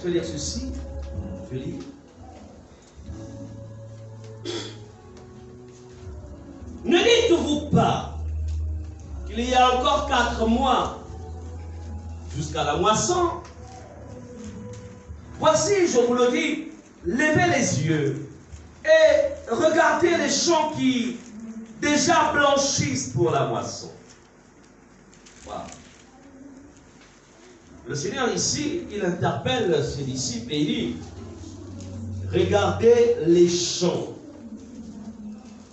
vais lire ceci. Je lis. Ne dites-vous pas qu'il y a encore 4 mois jusqu'à la moisson? Voici, je vous le dis, levez les yeux et regardez les champs qui déjà blanchissent pour la moisson. Wow. Le Seigneur ici, il interpelle ses disciples et il dit, regardez les champs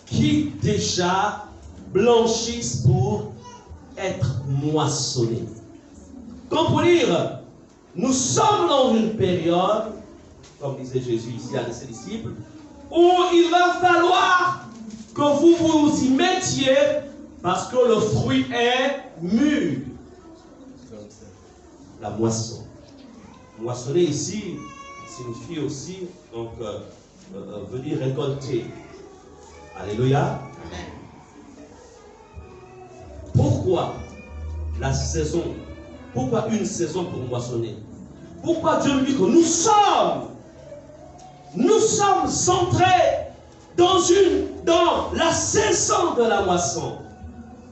qui déjà blanchissent pour être moissonnés. Comme pour dire, nous sommes dans une période, comme disait Jésus ici à ses disciples, où il va falloir que vous vous y mettiez parce que le fruit est mûr. La moisson. Moissonner ici signifie aussi donc venir récolter. Alléluia. Pourquoi la saison? Pourquoi une saison pour moissonner? Pourquoi Dieu nous dit que nous sommes entrés dans la saison de la moisson?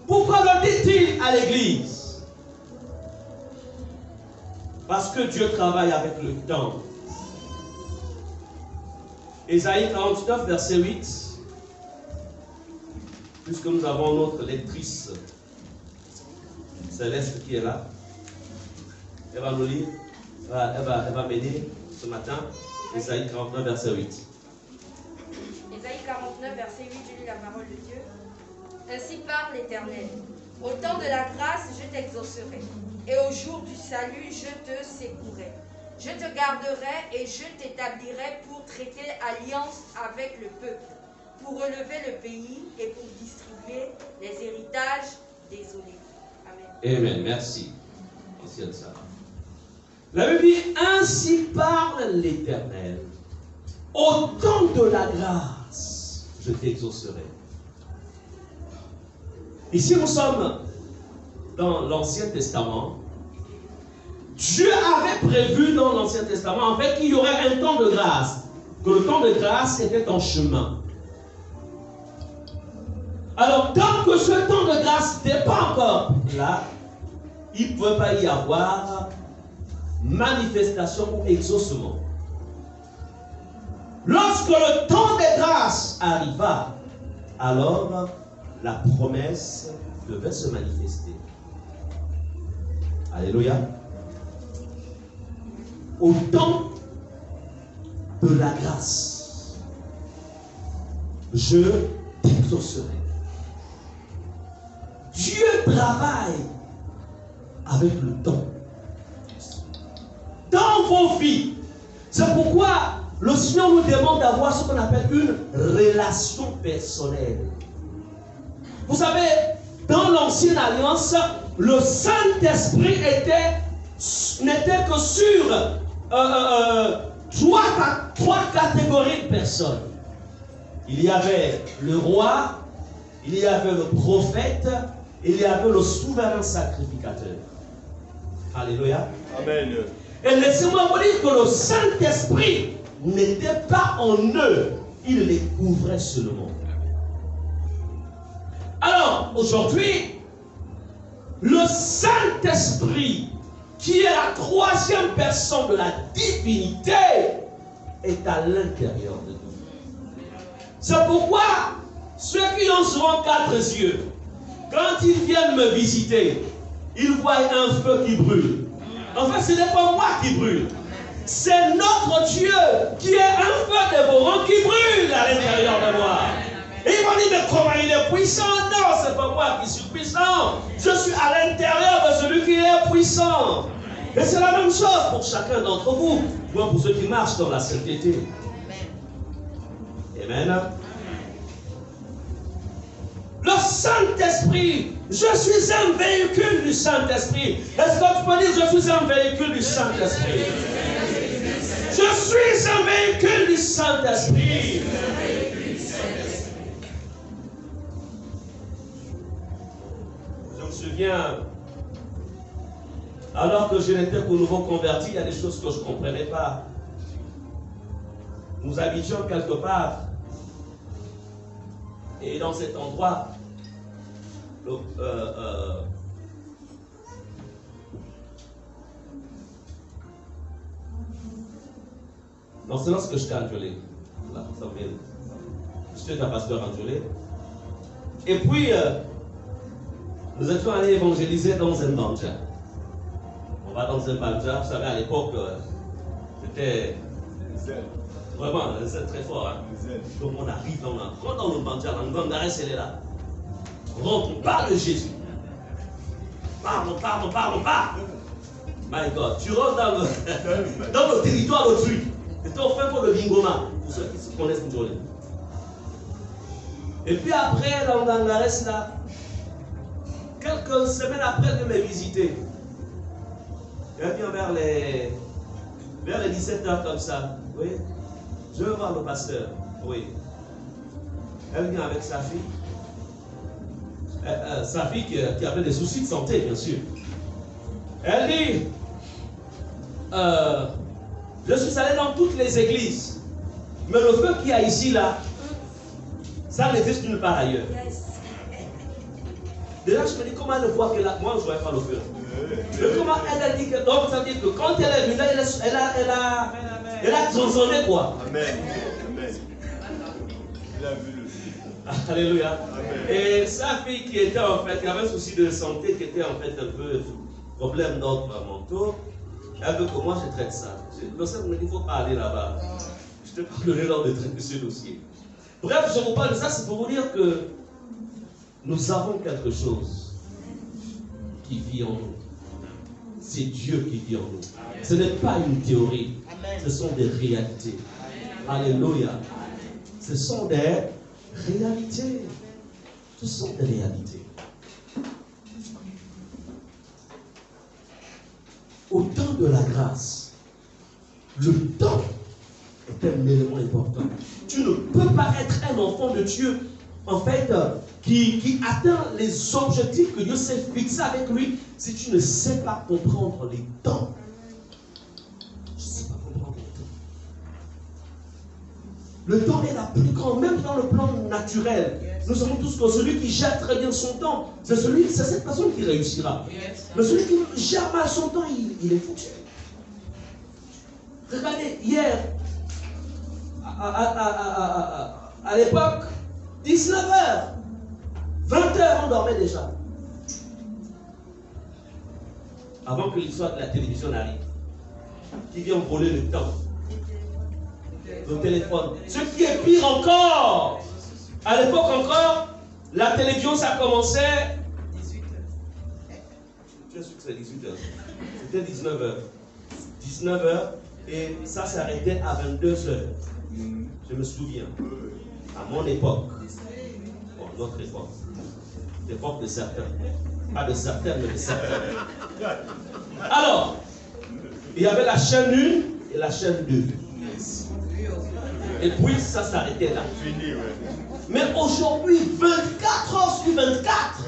Pourquoi le dit-il à l'église? Parce que Dieu travaille avec le temps. Ésaïe 49, verset 8. Puisque nous avons notre lectrice Céleste qui est là, elle va nous lire, elle va m'aider ce matin. Ésaïe 49, verset 8. Ésaïe 49, verset 8, je lis la parole de Dieu. Ainsi parle l'Éternel. Au temps de la grâce, je t'exaucerai. Et au jour du salut, je te secouerai. Je te garderai et je t'établirai pour traiter alliance avec le peuple, pour relever le pays et pour distribuer les héritages désolés. Amen. Amen. Merci. Ancienne Sarah. La Bible dit, ainsi parle l'Éternel. Au temps de la grâce, je t'exaucerai. Ici, nous sommes dans l'Ancien Testament. Dieu avait prévu dans l'Ancien Testament, en fait, qu'il y aurait un temps de grâce. Que le temps de grâce était en chemin. Alors, tant que ce temps de grâce n'était pas encore là, il ne pouvait pas y avoir manifestation ou exaucement. Lorsque le temps de grâce arriva, alors la promesse devait se manifester. Alléluia. Au temps de la grâce, je t'exaucerai. Dieu travaille avec le temps. Dans vos vies. C'est pourquoi le Seigneur nous demande d'avoir ce qu'on appelle une relation personnelle. Vous savez, dans l'Ancienne Alliance, le Saint-Esprit n'était que sur trois catégories de personnes. Il y avait le roi, il y avait le prophète, il y avait le souverain sacrificateur. Alléluia. Amen. Et laissez-moi vous dire que le Saint-Esprit n'était pas en eux, il les couvrait seulement. Alors, aujourd'hui, le Saint-Esprit, qui est la troisième personne de la divinité, est à l'intérieur de nous. C'est pourquoi ceux qui ont souvent 4 yeux, quand ils viennent me visiter, ils voient un feu qui brûle. En fait, ce n'est pas moi qui brûle. C'est notre Dieu qui est un feu dévorant qui brûle à l'intérieur de moi. Et ils vont dire, mais comment il est puissant? Non, ce n'est pas moi qui suis puissant. Je suis à l'intérieur de celui qui est puissant. Et c'est la même chose pour chacun d'entre vous, moi pour ceux qui marchent dans la sainteté. Amen. Le Saint-Esprit, je suis un véhicule du Saint-Esprit. Est-ce que tu peux dire, je suis un véhicule du Saint-Esprit? Je suis un véhicule du Saint-Esprit. Je me souviens, Alors que je n'étais qu'au nouveau converti, il y a des choses que je ne comprenais pas. Nous habitions quelque part. Et dans cet endroit, non, c'est lorsque j'étais à Angelé. Là, ça vient. J'étais un pasteur Angelé. Et puis, nous étions allés évangéliser dans un banja. On va dans un banja. Vous savez, à l'époque, c'était vraiment, c'est très fort. Hein? Donc, on arrive, on rentre dans le banja. La Ngangares, elle est là. On rentre, on parle de Jésus. On parle. My God, tu rentres dans le territoire d'autrui. C'était au fin pour le Bingoma, pour ceux qui connaissent une journée. Et puis après, la Ngangares, là, quelques semaines après de me visiter, elle vient vers les 17h comme ça. Oui, je veux voir le pasteur. Oui. Elle vient avec sa fille. Sa fille qui avait des soucis de santé, bien sûr. Elle dit, je suis allé dans toutes les églises, mais le feu qu'il y a ici, là, ça n'existe nulle part ailleurs. Déjà, je me dis, comment elle voit que là, moi, je ne voyais pas le feu. Mais comment elle a dit que, donc, ça veut dire que quand elle est venue là, elle a tronçonné quoi. Amen. Elle a vu le feu. Alléluia. Amen. Et sa fille qui était en fait, qui avait un souci de santé, qui était en fait un peu problème d'ordre mentaux, elle veut que moi je traite ça. Le Seigneur me dit, il ne faut pas aller là-bas. Je te parlerai lors de traiter ce dossier. Bref, je vous parle de ça, c'est pour vous dire que nous avons quelque chose qui vit en nous. C'est Dieu qui vit en nous. Ce n'est pas une théorie. Ce sont des réalités. Alléluia. Ce sont des réalités. Ce sont des réalités. Au temps de la grâce, le temps est un élément important. Tu ne peux pas être un enfant de Dieu, en fait, qui atteint les objectifs que Dieu s'est fixés avec lui si tu ne sais pas comprendre les temps. Je ne sais pas comprendre les temps. Le temps est la plus grande, même dans le plan naturel. Nous savons tous que celui qui gère très bien son temps, c'est cette personne qui réussira. Mais celui qui gère mal son temps, il est foutu. Regardez, hier, à l'époque, 19h, 20h, on dormait déjà. Avant que l'histoire de la télévision arrive, qui vient voler le temps, le téléphone. Ce qui est pire encore, à l'époque encore, la télévision, ça commençait 18h. Tu es sûr que c'est 18h? C'était 19h. 19h, et ça s'arrêtait à 22h. Je me souviens, à mon époque, bon, notre époque, l'époque de certains, pas de certains, mais de certains. Alors, il y avait la chaîne 1 et la chaîne 2. Et puis ça s'arrêtait là. Mais aujourd'hui, 24 heures sur 24,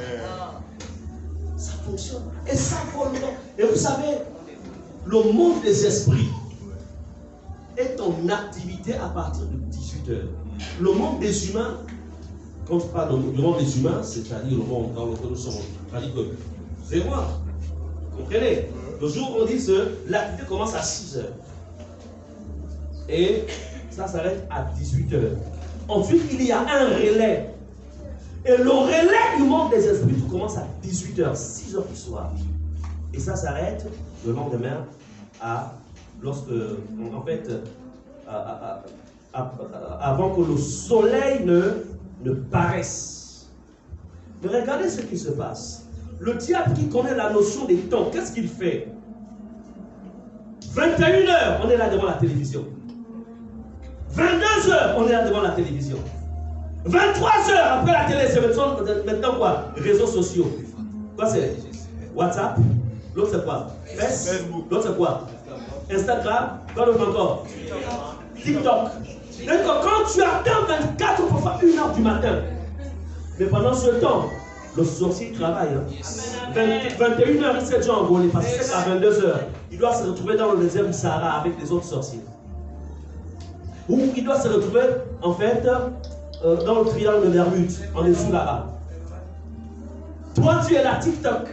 ça fonctionne. Et ça vole le temps. Et vous savez, le monde des esprits est en activité à partir de 18h. Le monde des humains, quand je parle du monde des humains, c'est-à-dire le monde dans lequel nous sommes, c'est-à-dire que c'est moi. Vous comprenez? Le jour où on dit que l'activité commence à 6h. Et ça s'arrête à 18h. Ensuite, il y a un relais. Et le relais du monde des esprits commence à 18h, 6h du soir. Et ça s'arrête le lendemain avant que le soleil ne paraisse. Mais regardez ce qui se passe. Le diable qui connaît la notion des temps, qu'est-ce qu'il fait? 21h, on est là devant la télévision. 22h, on est là devant la télévision. 23h, après la télé, c'est maintenant quoi? Réseaux sociaux. Quoi c'est? WhatsApp. L'autre c'est quoi? Facebook. L'autre c'est quoi? Instagram. Quoi d'autre encore? TikTok. Donc quand tu attends 24 pour faire 1h du matin, mais pendant ce temps, Le sorcier travaille. 21h, il s'est déjà envolé parce que c'est à 22h. Il doit se retrouver dans le désert du Sahara avec les autres sorciers. Ou il doit se retrouver, en fait, dans le triangle de Bermude, en dessous là-bas. Toi, tu es là, TikTok.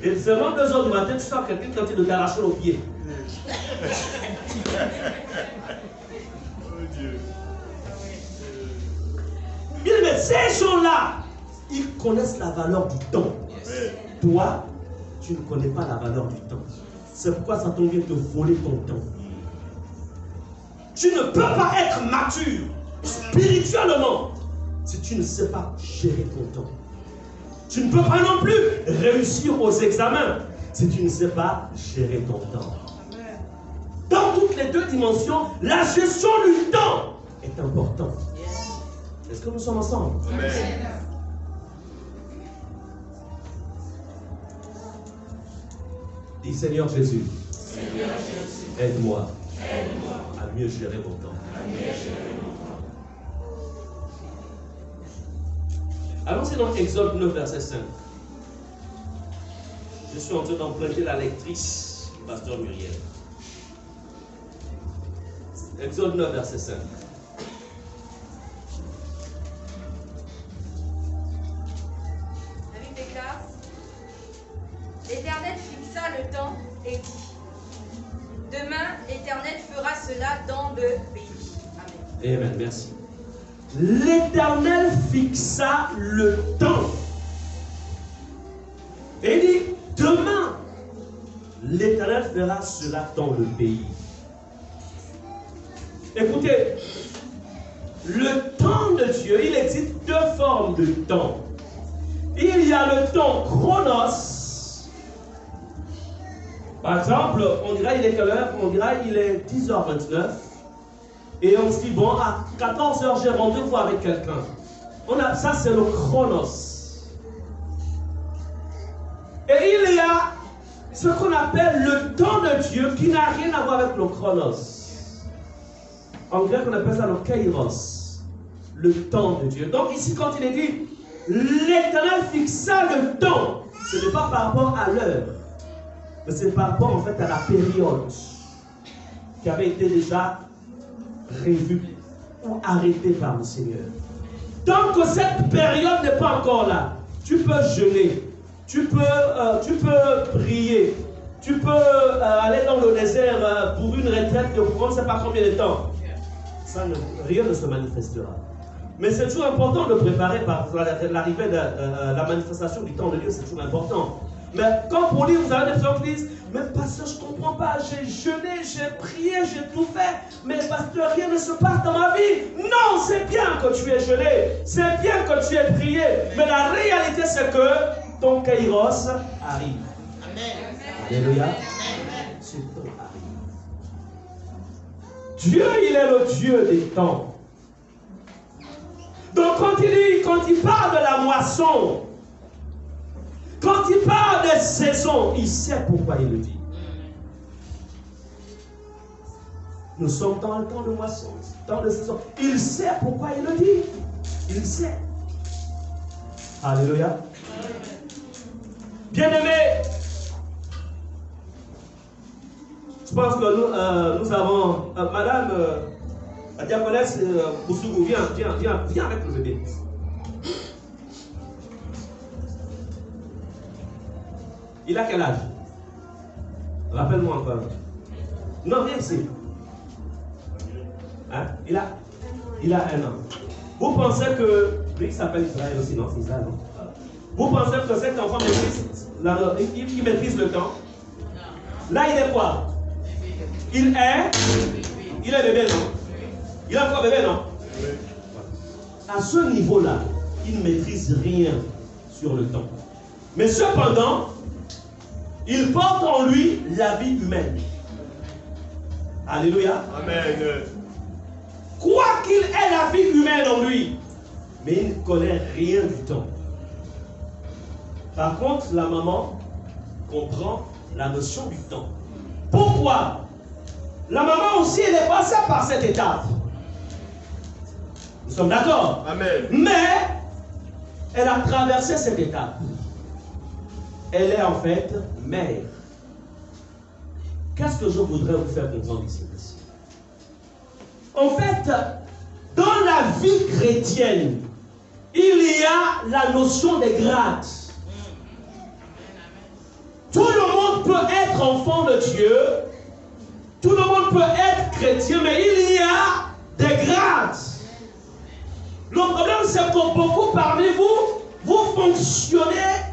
Et seulement 2h du matin, tu sens quelqu'un qui est en train de t'arracher au pied. Bien, mais ces gens-là, ils connaissent la valeur du temps. Toi, tu ne connais pas la valeur du temps. C'est pourquoi Satan vient te voler ton temps. Tu ne peux pas être mature spirituellement si tu ne sais pas gérer ton temps. Tu ne peux pas non plus réussir aux examens si tu ne sais pas gérer ton temps. Dans toutes les deux dimensions, la gestion du temps est importante. Est-ce que nous sommes ensemble? Amen. Dis Seigneur Jésus, aide-moi à mieux gérer mon temps. Allons-y dans Exode 9, verset 5. Je suis en train d'emprunter la lectrice du pasteur Muriel. Exode 9, verset 5. David déclare: L'Éternel fixa le temps et dit: Demain, l'Éternel fera cela dans le pays. Amen. Amen, merci. L'Éternel fixa le temps. Et il dit, demain, l'Éternel fera cela dans le pays. Écoutez, le temps de Dieu, il existe deux formes de temps. Il y a le temps chronos. Par exemple, on dirait il est quelle heure? On dirait il est 10h29. Et on se dit, bon, à 14h, j'ai rendez-vous avec quelqu'un. Ça, c'est le chronos. Et il y a ce qu'on appelle le temps de Dieu qui n'a rien à voir avec le chronos. En grec, on appelle ça le kairos. Le temps de Dieu. Donc ici, quand il est dit, l'Éternel fixa le temps, ce n'est pas par rapport à l'heure, mais c'est par rapport en fait à la période qui avait été déjà prévu ou arrêté par le Seigneur. Tant que cette période n'est pas encore là, tu peux jeûner, tu peux prier, tu peux aller dans le désert pour une retraite de on ne sait pas combien de temps. Ça rien ne se manifestera. Mais c'est toujours important de préparer par l'arrivée de la manifestation du temps de Dieu, c'est toujours important. Mais quand pour lui, vous avez des gens qui disent, mais pasteur, je ne comprends pas, j'ai jeûné, j'ai prié, j'ai tout fait, mais pasteur, rien ne se passe dans ma vie. Non, c'est bien que tu aies jeûné, c'est bien que tu aies prié, mais la réalité c'est que ton kairos arrive. Amen. Alléluia. Ce temps arrive. Dieu, il est le Dieu des temps. Donc quand il parle de la moisson, quand il parle des saisons, il sait pourquoi il le dit. Nous sommes dans le temps de moisson, temps de saison. Il sait pourquoi il le dit. Il sait. Alléluia. Bien-aimés, je pense que nous avons... Madame, la diaconesse Boussougou, viens avec le bébé. Il a quel âge? Rappelle-moi encore. Non, viens ici. Hein? Il a 1 an. Vous pensez que... Lui, il s'appelle Israël aussi, non? C'est Israël, non? Vous pensez que cet enfant il maîtrise le temps? Là, il est quoi? Il est bébé, non? Il est encore bébé, non? À ce niveau-là, il ne maîtrise rien sur le temps. Mais cependant, il porte en lui la vie humaine. Alléluia. Amen. Quoi qu'il ait la vie humaine en lui, mais il ne connaît rien du temps. Par contre, la maman comprend la notion du temps. Pourquoi? La maman aussi, elle est passée par cette étape. Nous sommes d'accord? Amen. Mais elle a traversé cette étape. Elle est en fait mère. Qu'est-ce que je voudrais vous faire comprendre ici? En fait, dans la vie chrétienne, il y a la notion des grades. Tout le monde peut être enfant de Dieu, tout le monde peut être chrétien, mais il y a des grades. Le problème, c'est que beaucoup parmi vous, vous fonctionnez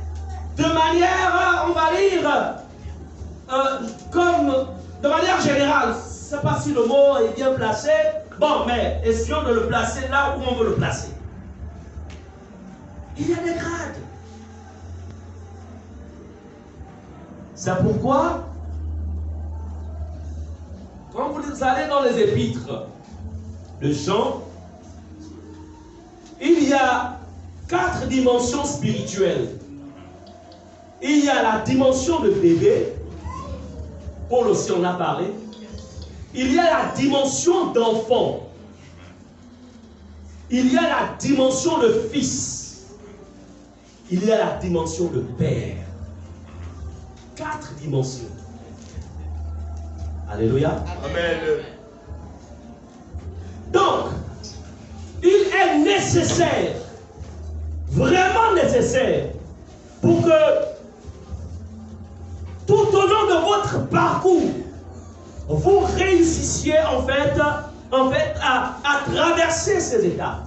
de manière, on va dire, comme de manière générale. Je ne sais pas si le mot est bien placé. Bon, mais essayons de le placer là où on veut le placer. Il y a des grades. C'est pourquoi, quand vous allez dans les épîtres de Jean, il y a 4 dimensions spirituelles. Il y a la dimension de bébé, Paul aussi en a parlé. Il y a la dimension d'enfant. Il y a la dimension de fils. Il y a la dimension de père. 4 dimensions. Alléluia. Amen. Donc, il est nécessaire, vraiment nécessaire, pour que tout au long de votre parcours, vous réussissiez en fait à traverser ces étapes.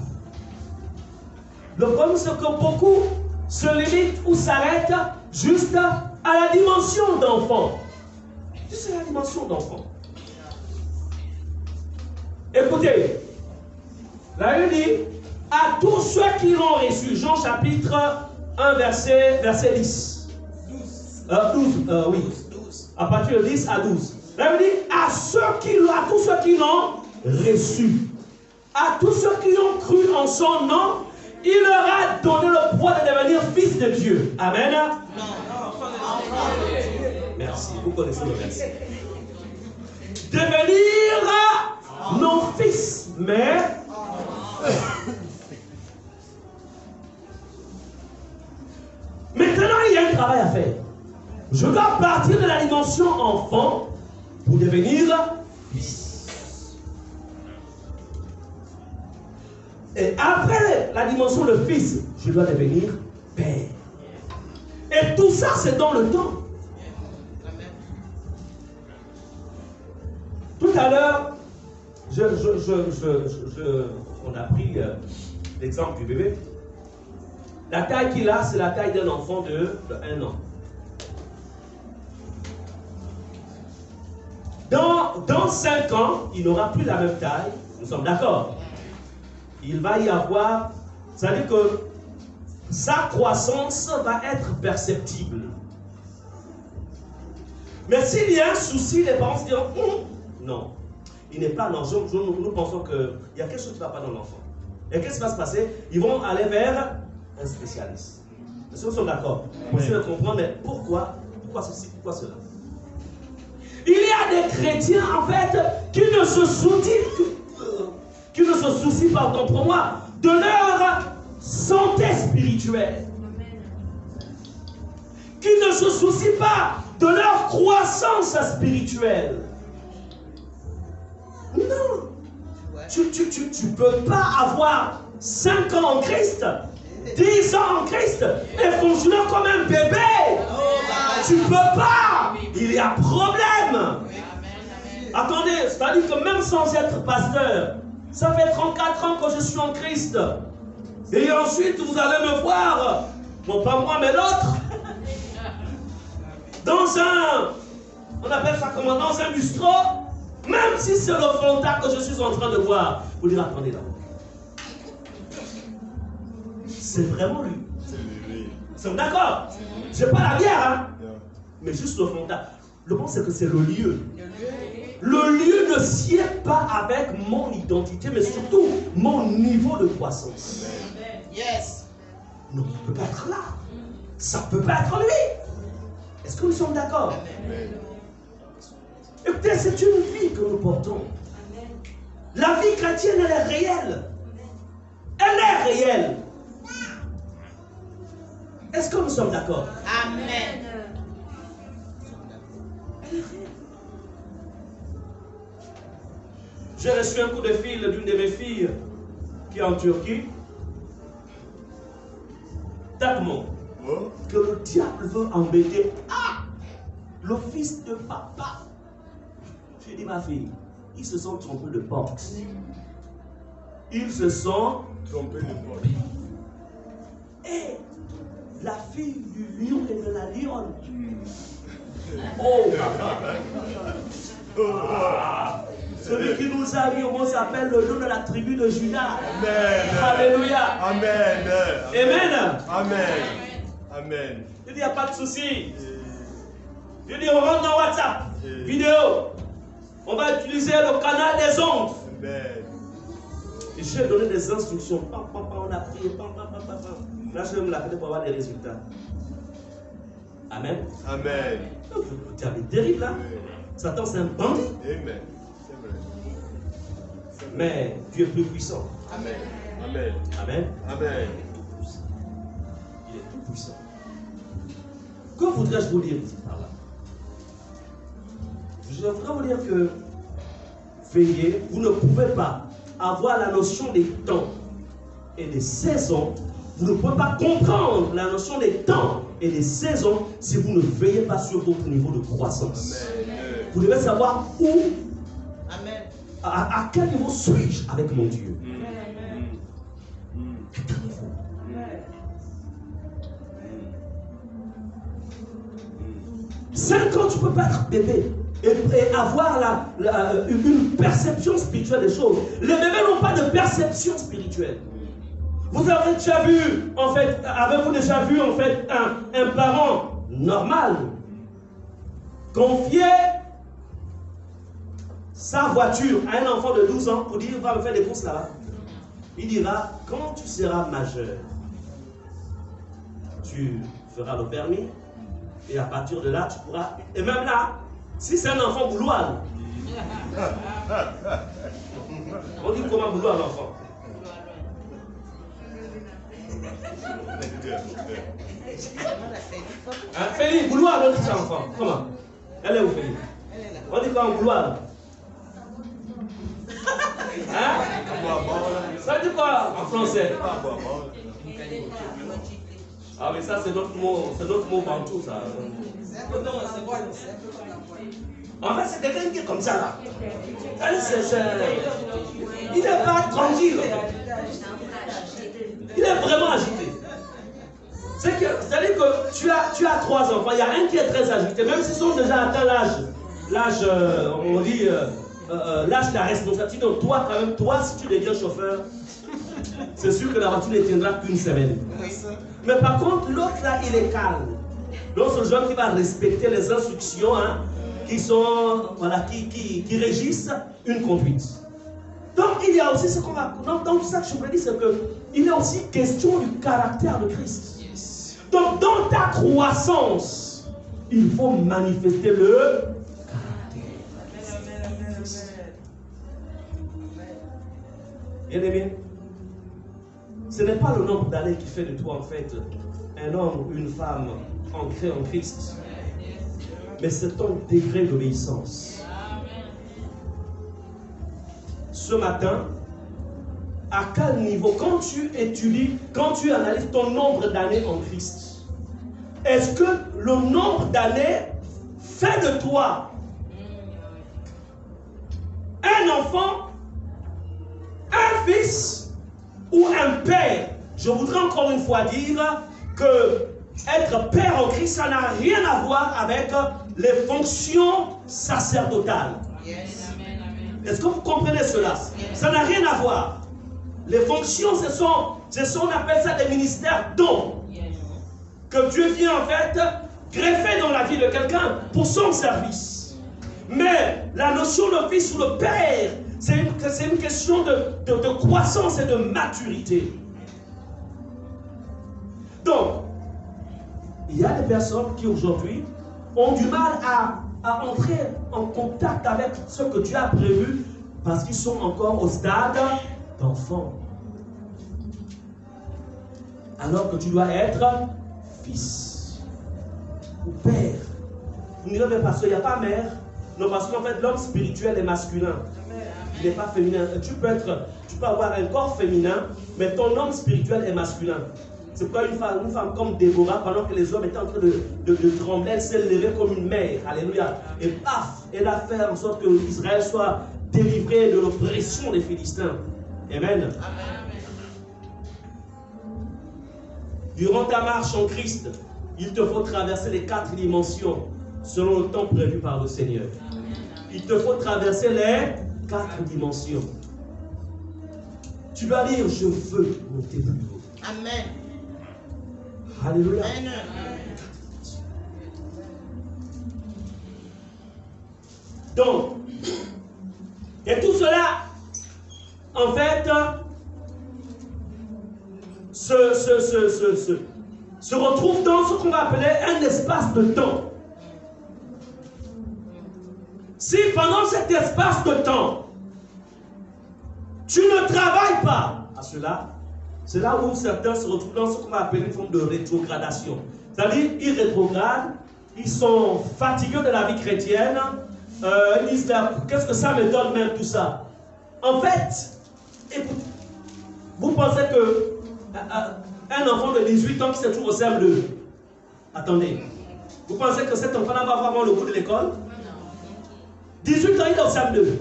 Le problème, c'est que beaucoup se limitent ou s'arrêtent juste à la dimension d'enfant. Juste à la dimension d'enfant. Écoutez, la Bible dit, à tous ceux qui l'ont reçu, Jean chapitre 1, verset 10. 12, oui. À partir de 10 à 12. La Bible dit, à tous ceux qui l'ont reçu, à tous ceux qui ont cru en son nom, il leur a donné le pouvoir de devenir fils de Dieu. Amen. Merci, vous connaissez le verset. Devenir non fils, mais maintenant il y a un travail à faire. Je dois partir de la dimension enfant pour devenir fils. Et après la dimension de fils, je dois devenir père. Et tout ça, c'est dans le temps. Tout à l'heure, on a pris l'exemple du bébé. La taille qu'il a, c'est la taille d'un enfant de 1 an. Dans 5 ans, il n'aura plus la même taille. Nous sommes d'accord. Il va y avoir, c'est-à-dire que sa croissance va être perceptible. Mais s'il y a un souci, les parents se diront, non, il n'est pas l'enfant. Nous pensons qu'il y a quelque chose qui ne va pas dans l'enfant. Et qu'est-ce qui va se passer? Ils vont aller vers un spécialiste. Est-ce que nous sommes d'accord? Pour essayer de comprendre, mais pourquoi ceci, pourquoi cela? Il y a des chrétiens, en fait, qui ne se soucient pardon pour moi, de leur santé spirituelle. Qui ne se soucient pas de leur croissance spirituelle. Non. Tu ne peux pas avoir 5 ans en Christ, 10 ans en Christ et fonctionner comme un bébé. Tu ne peux pas. Il y a problème. Attendez, c'est-à-dire que même sans être pasteur, ça fait 34 ans que je suis en Christ. Et ensuite, vous allez me voir, bon, pas moi, mais l'autre, dans on appelle ça comment, dans un bistrot, même si c'est le frontal que je suis en train de voir, vous direz, attendez là. C'est vraiment lui. Nous sommes d'accord? Je n'ai pas la bière, hein? Mais juste le frontal. Le point, c'est que c'est le lieu. Le lieu ne sied pas avec mon identité, mais surtout mon niveau de croissance. Yes. Non, il ne peut pas être là. Ça ne peut pas être lui. Est-ce que nous sommes d'accord? Écoutez, c'est une vie que nous portons. La vie chrétienne, elle est réelle. Elle est réelle. Est-ce que nous sommes d'accord? Amen. J'ai reçu un coup de fil d'une de mes filles qui est en Turquie. Tellement que le diable veut embêter le fils de papa. J'ai dit, ma fille, ils se sont trompés de porte. Ils se sont trompés de porte. Et la fille du lion et de la lionne. Oh, celui qui nous a mis au monde s'appelle le lion de la tribu de Judas. Amen. Alléluia. Amen. Amen. Amen. Amen. Je dis, il n'y a pas de souci. Je dis, on rentre dans WhatsApp. Vidéo. On va utiliser le canal des ondes. Amen. Et j'ai donné des instructions. On a prié. Là, je vais me l'appeler pour avoir des résultats. Amen. Amen. Le diable est terrible, là. Satan, c'est un bandit. Amen. C'est vrai. Mais Dieu est plus puissant. Amen. Amen. Amen. Amen. Il est tout puissant. Que voudrais-je vous dire ici par là? Je voudrais vous dire que veillez, vous ne pouvez pas avoir la notion des temps et des saisons. Vous ne pouvez pas comprendre la notion des temps et des saisons si vous ne veillez pas sur votre niveau de croissance. Amen. Vous devez savoir où, Amen. à quel niveau suis-je avec mon Dieu. À quel niveau? 5 ans, tu ne peux pas être bébé et avoir une perception spirituelle des choses. Les bébés n'ont pas de perception spirituelle. Vous avez déjà vu, en fait, avez-vous déjà vu, en fait, un parent normal confier sa voiture à un enfant de 12 ans pour dire, va me faire des courses là-bas. Il dira, quand tu seras majeur, tu feras le permis et à partir de là, tu pourras... Et même là, si c'est un enfant bouloir, on dit comment bouloir l'enfant? Félix, bouloir, on dit ça enfant. Comment? Elle est où, Félix? On dit quoi en bouloir? Hein? Ça dit quoi en français? Ah mais ça c'est notre mot bantou ça. En fait c'est quelqu'un qui est comme ça là. Il n'est pas tranquille. Il est vraiment agité. C'est-à-dire que tu as 3 enfants, il y a un qui est très agité, même s'ils sont déjà atteint l'âge, on dit, l'âge de la responsabilité. Donc toi, quand même, si tu deviens chauffeur, c'est sûr que la voiture ne tiendra qu'une semaine. Mais par contre, l'autre là, il est calme. Donc c'est le genre qui va respecter les instructions qui sont, voilà, qui régissent une conduite. Donc il y a aussi ce qu'on va... Donc tout ça que je voulais dire, c'est qu'il est aussi question du caractère de Christ. Donc dans ta croissance, il faut manifester le bien-aimé, ce n'est pas le nombre d'années qui fait de toi en fait un homme ou une femme ancrée en Christ, mais c'est ton degré d'obéissance. Ce matin, à quel niveau, quand tu étudies, quand tu analyses ton nombre d'années en Christ, est-ce que le nombre d'années fait de toi un enfant, un fils ou un père? Je voudrais encore une fois dire que être père en Christ, ça n'a rien à voir avec les fonctions sacerdotales. Est-ce que vous comprenez cela? Ça n'a rien à voir. Les fonctions, on appelle ça des ministères dons. Que Dieu vient en fait greffer dans la vie de quelqu'un pour son service. Mais la notion de fils ou de père, c'est une question de croissance et de maturité. Donc, il y a des personnes qui aujourd'hui ont du mal à entrer en contact avec ce que Dieu a prévu parce qu'ils sont encore au stade d'enfant. alors que tu dois être fils ou père. Vous me direz, mais parce qu'il n'y a pas mère. Non, parce qu'en fait, l'homme spirituel est masculin. Il n'est pas féminin. Tu peux avoir un corps féminin, mais ton homme spirituel est masculin. C'est pourquoi une femme comme Déborah, pendant que les hommes étaient en train de trembler, elle s'est levée comme une mère. Alléluia. Et paf, elle a fait en sorte que Israël soit délivré de l'oppression des Philistins. Amen. Durant ta marche en Christ, il te faut traverser les 4 dimensions selon le temps prévu par le Seigneur. Il te faut traverser les 4 dimensions. Tu dois dire, je veux monter plus haut. Amen. Alléluia. Amen. Donc, et tout cela, en fait, se retrouve dans ce qu'on va appeler un espace de temps. Si pendant cet espace de temps, tu ne travailles pas à cela, c'est là où certains se retrouvent dans ce qu'on va appeler une forme de rétrogradation. C'est-à-dire, ils rétrogradent, ils sont fatigués de la vie chrétienne, ils disent, qu'est-ce que ça me donne même tout ça? En fait, écoute, vous pensez que un enfant de 18 ans qui se trouve au CM2, attendez, vous pensez que cet enfant-là va avoir le goût de l'école? 18 ans, il est au CM2.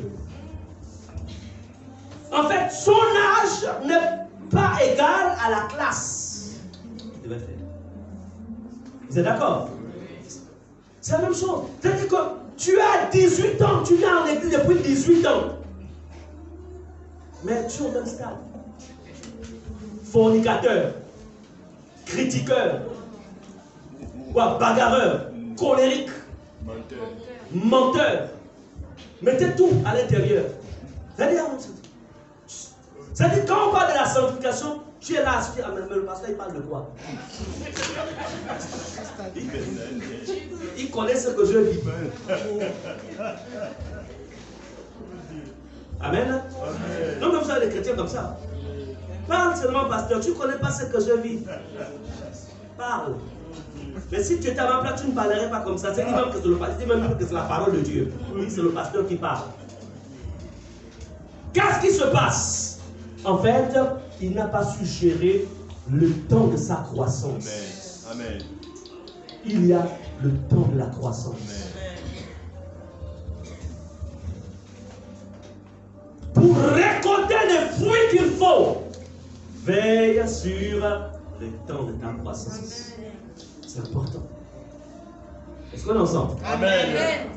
En fait, son âge n'est pas égal à la classe qu'il devait faire. Vous êtes d'accord? C'est la même chose. C'est-à-dire que tu as 18 ans, tu viens en église depuis 18 ans. Mais tu es au même stade. Fornicateur, critiqueur, bagarreur, colérique, menteur. Mettez tout à l'intérieur. C'est-à-dire, quand on parle de la sanctification, tu es là à se dire, mais le pasteur, il parle de quoi? Il connaît ce que je vis. Amen. Non, mais vous avez des chrétiens comme ça. Parle seulement, pasteur, tu ne connais pas ce que je vis. Parle. Mais si tu étais à ma place, tu ne parlerais pas comme ça. C'est même que c'est le pasteur, même que c'est la parole de Dieu. Oui, c'est le pasteur qui parle. Qu'est-ce qui se passe? En fait, il n'a pas su gérer le temps de sa croissance. Amen. Il y a le temps de la croissance. Amen. Pour récolter les fruits qu'il faut, veille sur le temps de ta croissance. C'est important. Est-ce qu'on est ensemble? Amen.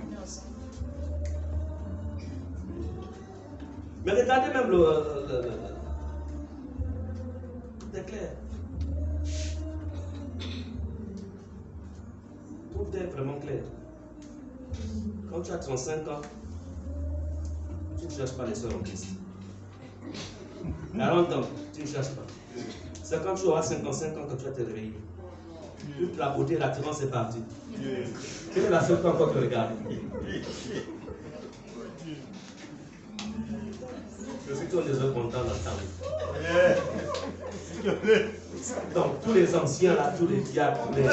Mais regardez même tout est clair. Tout est vraiment clair. Quand tu as 35 ans, tu ne cherches pas les soeurs en Christ. 40 ans, tu ne cherches pas. C'est quand tu auras 55 ans que tu vas te réveiller. Toute la beauté, l'attirance est partie. Quelle est la seule fois encore que tu regardes? Je suis tous les autres contents d'entendre. Donc, tous les anciens là, tous les diacres, tous les.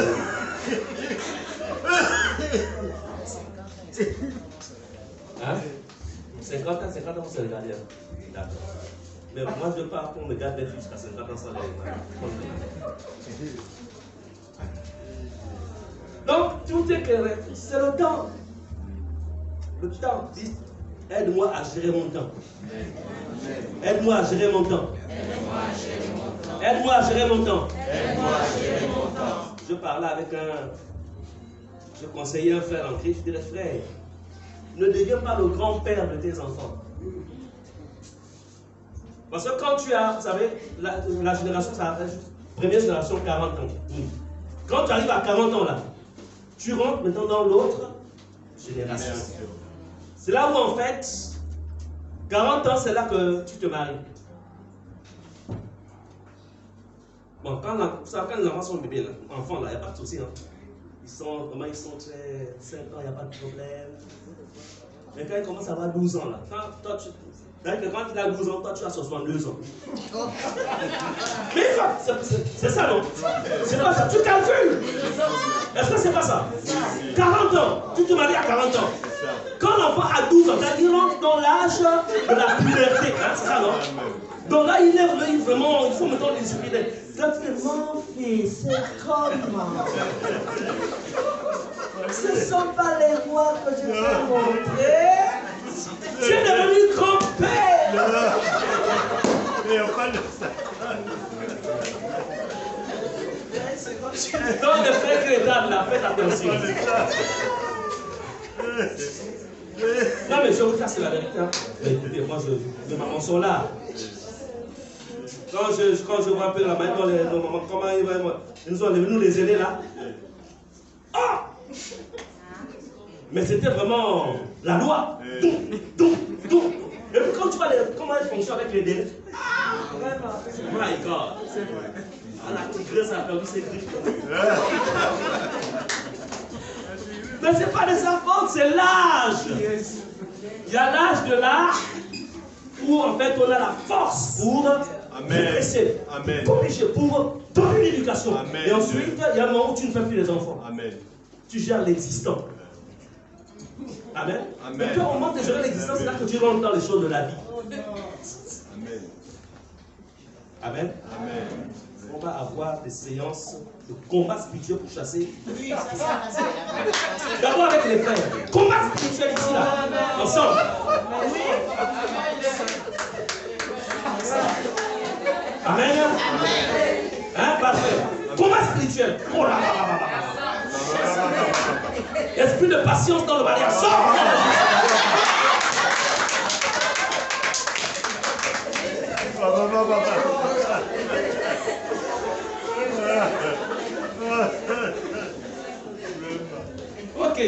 Hein? 50 ans, vous se regardez. D'accord. Mais moi, je pars qu'on me garde jusqu'à 50 ans sans les. Donc, tout est clair. C'est le temps. Le temps. Aide-moi à gérer mon temps. Aide-moi à gérer mon temps. Aide-moi à gérer mon temps. Je parlais avec je conseillais un frère en Christ. Je dirais, frère, ne deviens pas le grand-père de tes enfants. Parce que quand tu as, vous savez, la génération, ça arrive, première génération, 40 ans. Quand tu arrives à 40 ans là, tu rentres maintenant dans l'autre génération. C'est là où en fait, 40 ans, c'est là que tu te maries. Bon, quand les enfants sont bébés, là, enfants, là, il n'y a pas de souci. Hein. Ils sont très 5 ans, il n'y a pas de problème. Mais quand ils commencent à avoir 12 ans, là, toi, Donc, quand il a 12 ans, toi tu as 62 ans. Mais c'est ça, non? C'est pas ça, tu calcules. Est-ce que c'est pas ça? 40 ans, tu te maries à 40 ans. Quand l'enfant a 12 ans, c'est-à-dire qu'il rentre dans l'âge de la puberté. Hein, c'est ça, non? Donc là, il lève l'œil vraiment, il faut me donner l'esprit. Quand tu dis, mon fils, c'est comment? Ce ne sont pas les rois que je t'ai montrés. Tu es devenu grand-père. Mais on parle de ça. Donc le frère Crétable là, faites attention. Non mais je vous dis, c'est la vérité. Hein. Mais écoutez, moi, mes mamans sont là. Quand je vois un peu la main dans les mamans, comment ils nous ont levé, nous les aînés là. Ah! Mais c'était vraiment la loi. Donc. Et puis quand tu vois comment elle fonctionne avec les délais. Ah! My God. Ah, la tigresse a perdu ses griffes. Mais c'est pas de sa faute, c'est l'âge. Il y a l'âge de l'art où en fait on a la force pour dresser, corriger, pour donner une éducation. Amen. Et ensuite, il y a un moment où tu ne fais plus les enfants. Amen. Tu gères l'existant. Amen. Amen. Et quand on manque de gérer l'existence, c'est là que tu rentres dans les choses de la vie. Amen. Amen. Amen. On va avoir des séances de combat spirituel pour chasser. D'abord avec les frères. Combat spirituel ici, là. Ensemble. Amen. Hein, parfait. Combat spirituel. Oh là là là là là. Esprit de patience dans le mariage. Sors. Ok.